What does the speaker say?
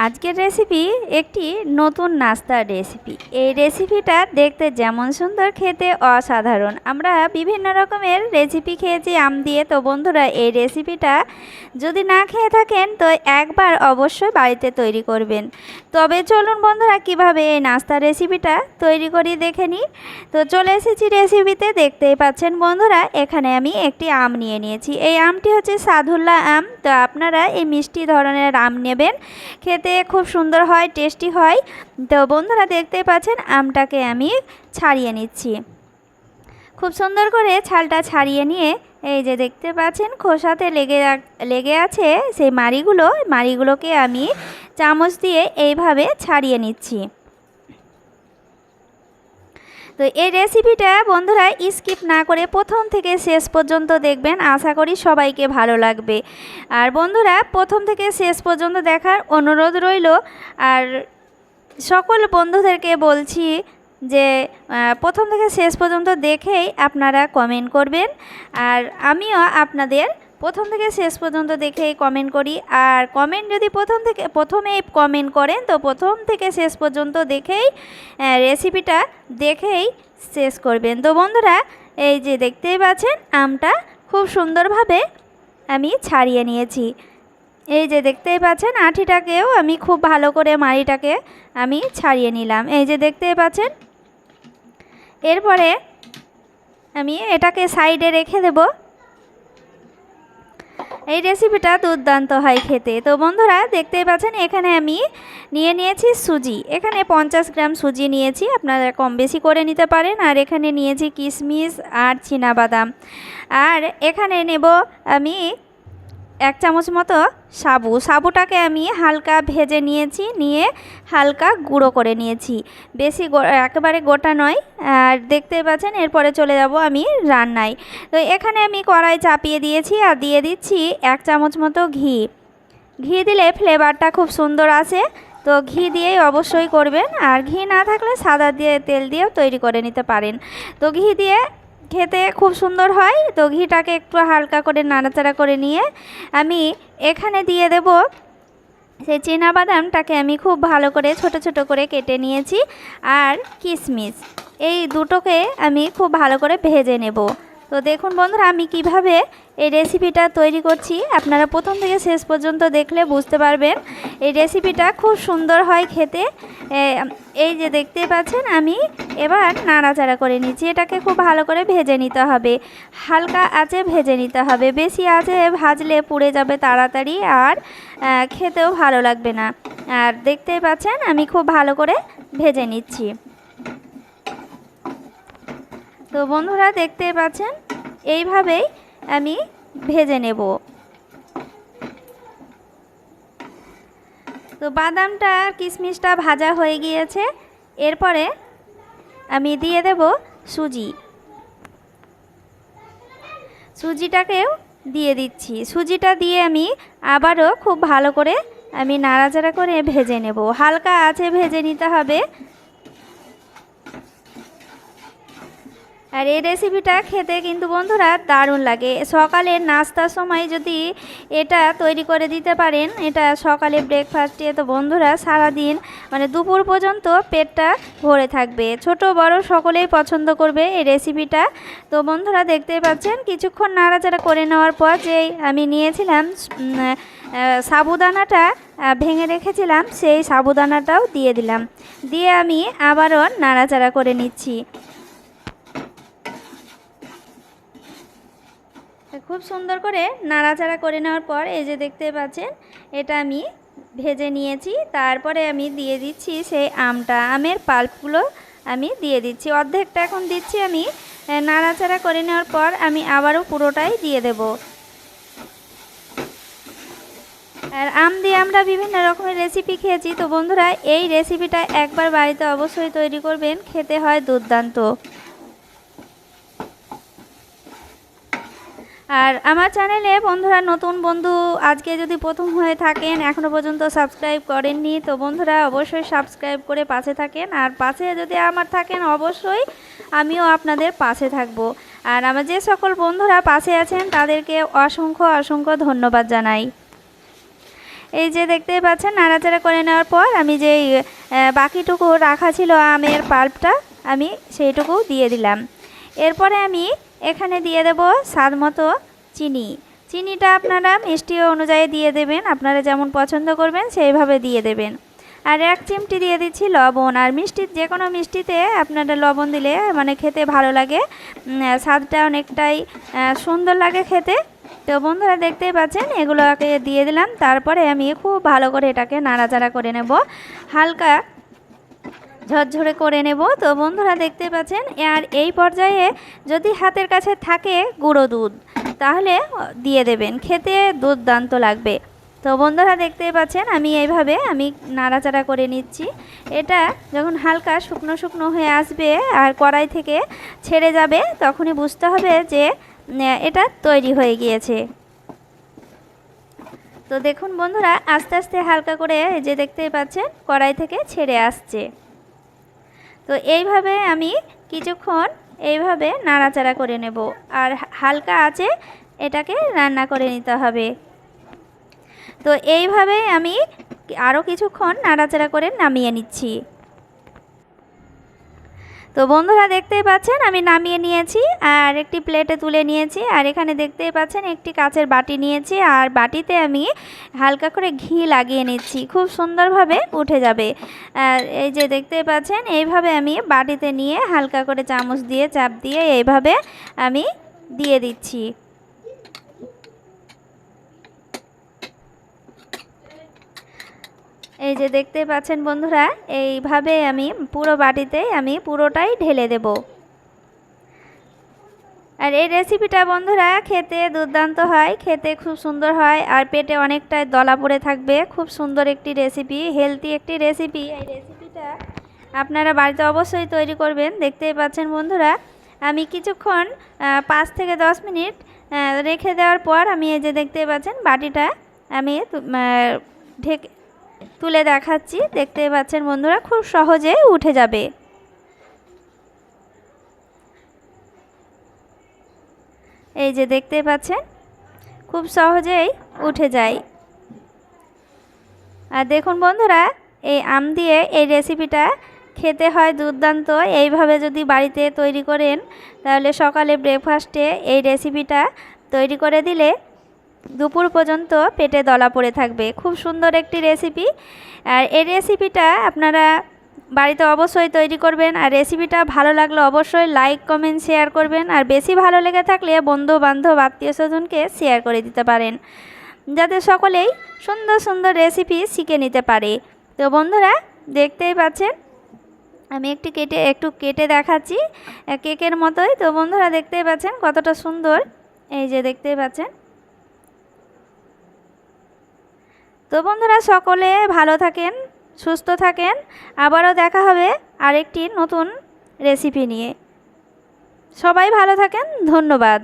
আজকের রেসিপি একটি নতুন নাস্তার রেসিপি। এই রেসিপিটা দেখতে যেমন সুন্দর, খেতে অসাধারণ। আমরা বিভিন্ন রকমের রেসিপি খেয়েছি আম দিয়ে। তো বন্ধুরা, এই রেসিপিটা যদি না খেয়ে থাকেন তো একবার অবশ্যই বাড়িতে তৈরি করবেন। তবে চলুন বন্ধুরা, কিভাবে এই নাস্তার রেসিপিটা তৈরি করি দেখে নিই। তো চলে এসেছি রেসিপিতে। দেখতেই পাচ্ছেন বন্ধুরা, এখানে আমি একটি আম নিয়ে নিয়েছি। এই আমটি হচ্ছে সাদুল্লা আম। তো আপনারা এই মিষ্টি ধরনের আম নেবেন, খেতে খুব সুন্দর হয়, টেস্টি হয়। তো বন্ধুরা, দেখতেই পাচ্ছেন আমটাকে আমি ছাড়িয়ে নিচ্ছি। খুব সুন্দর করে ছালটা ছাড়িয়ে নিয়ে এই যে দেখতে পাচ্ছেন খোসাতে লেগে আছে সেই মাড়িগুলোকে আমি চামচ দিয়ে এইভাবে ছাড়িয়ে নিচ্ছি। তো এই রেসিপিটা বন্ধুরা স্কিপ না করে প্রথম থেকে শেষ পর্যন্ত দেখবেন, আশা করি সবাইকে ভালো লাগবে। আর বন্ধুরা, প্রথম থেকে শেষ পর্যন্ত দেখার অনুরোধ রইল। আর সকল বন্ধুদেরকে বলছি যে প্রথম থেকে শেষ পর্যন্ত দেখেই আপনারা কমেন্ট করবেন। আর আমিও আপনাদের প্রথম থেকে শেষ পর্যন্ত দেখেই কমেন্ট করি। আর কমেন্ট যদি প্রথমেই কমেন্ট করেন তো প্রথম থেকে শেষ পর্যন্ত দেখেই রেসিপিটা দেখেই শেষ করবেন। তো বন্ধুরা, এই যে দেখতেই পাচ্ছেন আমটা খুব সুন্দরভাবে আমি ছাড়িয়ে নিয়েছি। এই যে দেখতেই পাচ্ছেন আঁটিটাকেও আমি খুব ভালো করে মাড়িটাকে আমি ছাড়িয়ে নিলাম। এই যে দেখতেই পাচ্ছেন। এরপরে আমি এটাকে সাইডে রেখে দেব। এই রেসিপিটা দুর্দান্ত হয় খেতে। তো বন্ধুরা, দেখতেই পাচ্ছেন এখানে আমি নিয়ে নিয়েছি সুজি। এখানে 50 গ্রাম সুজি নিয়েছি, আপনারা কম বেশি করে নিতে পারেন। আর এখানে নিয়েছি কিশমিশ আর চীনাবাদাম। আর এখানে নেব আমি 1 চামচ মতো সাবুটাকে আমি হালকা ভেজে নিয়েছি, নিয়ে হালকা গুঁড়ো করে নিয়েছি, বেশি একেবারে গোটা নয়। আর দেখতেই পাচ্ছেন এরপরে চলে যাব আমি রান্নায়। তো এখানে আমি কড়াই চাপিয়ে দিয়েছি আর দিয়ে দিচ্ছি 1 চামচ মতো ঘি দিলে ফ্লেভারটা খুব সুন্দর আসে। তো ঘি দিয়েই অবশ্যই করবেন। আর ঘি না থাকলে সাদা তেল দিয়েও তৈরি করে নিতে পারেন। তো ঘি দিয়ে খেতে খুব সুন্দর হয়। তো ঘিটাকে একটু হালকা করে নাড়াচাড়া করে নিয়ে আমি এখানে দিয়ে দেব সেই চীনাবাদামটাকে আমি খুব ভালো করে ছোট ছোট করে কেটে নিয়েছি, আর কিশমিশ, এই দুটোকে আমি খুব ভালো করে ভেজে নেব। তো দেখুন বন্ধুরা, আমি কিভাবে এই রেসিপিটা তৈরি করছি আপনারা প্রথম থেকে শেষ পর্যন্ত দেখলে বুঝতে পারবেন। এই রেসিপিটা খুব সুন্দর হয় খেতে। এই যে দেখতে পাচ্ছেন আমি এবার নাড়াচাড়া করে নিচ্ছি। এটাকে খুব ভালো করে ভেজে নিতে হবে, হালকা আঁচে ভেজে নিতে হবে। বেশি আঁচে ভাজলে পুড়ে যাবে তাড়াতাড়ি, আর খেতেও ভালো লাগবে না। আর দেখতেই পাচ্ছেন আমি খুব ভালো করে ভেজে নিচ্ছি। তো বন্ধুরা, দেখতেই পাচ্ছেন এইভাবেই আমি ভেজে নেব। তো বাদামটা আর কিশমিশটা ভাজা হয়ে গিয়েছে। এরপরে আমি দিয়ে দেব সুজিটাকেও দিয়ে দিচ্ছি। সুজিটা দিয়ে আমি আবারও খুব ভালো করে আমি নাড়াচাড়া করে ভেজে নেব, হালকা আঁচে ভেজে নিতে হবে। আর এই রেসিপিটা খেতে কিন্তু বন্ধুরা দারুণ লাগে। সকালের নাস্তার সময় যদি এটা তৈরি করে দিতে পারেন, এটা সকালে ব্রেকফাস্টে, তো বন্ধুরা সারাদিন মানে দুপুর পর্যন্ত পেটটা ভরে থাকবে। ছোট বড় সকলেই পছন্দ করবে এই রেসিপিটা। তো বন্ধুরা, দেখতেই পাচ্ছেন কিছুক্ষণ নাড়াচাড়া করে নেওয়ার পর যেই আমি নিয়েছিলাম সাবুদানাটা ভেঙে রেখেছিলাম, সেই সাবুদানাটাও দিয়ে দিলাম, দিয়ে আমি আবারও নাড়াচাড়া করে নিচ্ছি। খুব সুন্দর করে নাড়াচাড়া করে নেওয়ার পর এই যে দেখতে পাচ্ছেন এটা আমি ভেজে নিয়েছি। তারপরে আমি দিয়ে দিচ্ছি সেই আমের পাল্পগুলো আমি দিয়ে দিচ্ছি। অর্ধেকটা এখন দিচ্ছি আমি। নাড়াচাড়া করে নেওয়ার পর আমি আবারও পুরোটাই দিয়ে দেব। আর আম দিয়ে আমরা বিভিন্ন রকমের রেসিপি খেয়েছি। তো বন্ধুরা, এই রেসিপিটা একবার বাড়িতে অবশ্যই তৈরি করবেন, খেতে হয় দুর্দান্ত। আর আমার চ্যানেলে বন্ধুরা নতুন বন্ধু আজকে যদি প্রথম হয়ে থাকেন, এখনও পর্যন্ত সাবস্ক্রাইব করেননি, তো বন্ধুরা অবশ্যই সাবস্ক্রাইব করে পাশে থাকেন। আর পাশে যদি আমার থাকেন অবশ্যই আমিও আপনাদের পাশে থাকব। আর আমার যে সকল বন্ধুরা পাশে আছেন তাদেরকে অসংখ্য অসংখ্য ধন্যবাদ জানাই। এই যে দেখতেই পাচ্ছেন নাড়াচাড়া করে নেওয়ার পর আমি যেই বাকিটুকু রাখা ছিল আমের পাল্পটা আমি সেইটুকু দিয়ে দিলাম। এরপরে আমি এখানে দিয়ে দেব স্বাদ মতো চিনি। চিনিটা আপনারা মিষ্টি অনুযায়ী দিয়ে দেবেন, আপনারা যেমন পছন্দ করবেন সেইভাবে দিয়ে দেবেন। আর 1 চিমটি দিয়ে দিচ্ছি লবণ। আর মিষ্টি যে কোনো মিষ্টিতে আপনারা লবণ দিলে মানে খেতে ভালো লাগে, স্বাদটা অনেকটাই সুন্দর লাগে খেতে। তো বন্ধুরা দেখতেই পাচ্ছেন এগুলোকে দিয়ে দিলাম। তারপরে আমি খুব ভালো করে এটাকে নাড়াচাড়া করে নেব, হালকা ঝরঝরে করে নেব। তো বন্ধুরা দেখতে পাচ্ছেন আর এই পর্যায়ে যদি হাতের কাছে থাকে গুঁড়ো দুধ তাহলে দিয়ে দেবেন, খেতে দুর্দান্ত লাগবে। তো বন্ধুরা দেখতেই পাচ্ছেন আমি এইভাবে নাড়াচাড়া করে নিচ্ছি। এটা যখন হালকা শুকনো শুকনো হয়ে আসবে আর কড়াই থেকে ছেড়ে যাবে তখনই বুঝতে হবে যে এটা তৈরি হয়ে গিয়েছে। তো দেখুন বন্ধুরা আস্তে আস্তে হালকা করে যে দেখতেই পাচ্ছেন কড়াই থেকে ছেড়ে আসছে। তো এইভাবে আমি কিছুক্ষণ এইভাবে নাড়াচাড়া করে নেব আর হালকা আঁচে এটাকে রান্না করে নিতে হবে। তো এইভাবে আমি আরও কিছুক্ষণ নাড়াচাড়া করে নামিয়ে নিচ্ছি। তো বন্ধুরা দেখতেই পাচ্ছেন আমি নামিয়ে নিয়েছি আর একটি প্লেটে তুলে নিয়েছি। আর এখানে দেখতেই পাচ্ছেন একটি কাচের বাটি নিয়েছি আর বাটিতে আমি হালকা করে ঘি লাগিয়ে নিচ্ছি, খুব সুন্দরভাবে উঠে যাবে। আর এই যে দেখতেই পাচ্ছেন এইভাবে আমি বাটিতে নিয়ে হালকা করে চামচ দিয়ে চাপ দিয়ে এইভাবে আমি দিয়ে দিচ্ছি। এই যে দেখতে পাচ্ছেন বন্ধুরা এইভাবে আমি পুরো বাটিতে আমি পুরোটাই ঢেলে দেব। আর এই রেসিপিটা বন্ধুরা খেতে দুর্দান্ত হয়, খেতে খুব সুন্দর হয় আর পেটে অনেকটাই দলা পড়ে থাকবে। খুব সুন্দর একটি রেসিপি, হেলদি একটি রেসিপি। এই রেসিপিটা আপনারা বাড়িতে অবশ্যই তৈরি করবেন। দেখতেই পাচ্ছেন বন্ধুরা আমি কিছুক্ষণ 5 থেকে 10 মিনিট রেখে দেওয়ার পর আমি এই যে দেখতেই পাচ্ছেন বাটিটা আমি ঢেকে তুলে দেখাচ্ছি। দেখতেই পাচ্ছেন বন্ধুরা খুব সহজে উঠে যাবে। এই যে দেখতেই পাচ্ছেন খুব সহজেই উঠে যায়। আর দেখুন বন্ধুরা এই আম দিয়ে এই রেসিপিটা খেতে হয় দুর্দান্ত। এইভাবে যদি বাড়িতে তৈরি করেন তাহলে সকালে ব্রেকফাস্টে এই রেসিপিটা তৈরি করে দিলে দুপুর পর্যন্ত পেটে দলা পড়ে থাকবে। খুব সুন্দর একটি রেসিপি। আর এই রেসিপিটা আপনারা বাড়িতে অবশ্যই তৈরি করবেন। আর রেসিপিটা ভালো লাগলে অবশ্যই লাইক কমেন্ট শেয়ার করবেন। আর বেশি ভালো লেগে থাকলে বন্ধু বান্ধব আত্মীয় স্বজনকে শেয়ার করে দিতে পারেন, যাতে সকলেই সুন্দর সুন্দর রেসিপি শিখে নিতে পারে। তো বন্ধুরা দেখতেই পাচ্ছেন আমি একটু কেটে দেখাচ্ছি কেকের মতোই। তো বন্ধুরা দেখতেই পাচ্ছেন কতটা সুন্দর, এই যে দেখতেই পাচ্ছেন। তো বন্ধুরা সকলে ভালো থাকেন, সুস্থ থাকেন। আবারও দেখা হবে আরেকটি নতুন রেসিপি নিয়ে। সবাই ভালো থাকেন, ধন্যবাদ।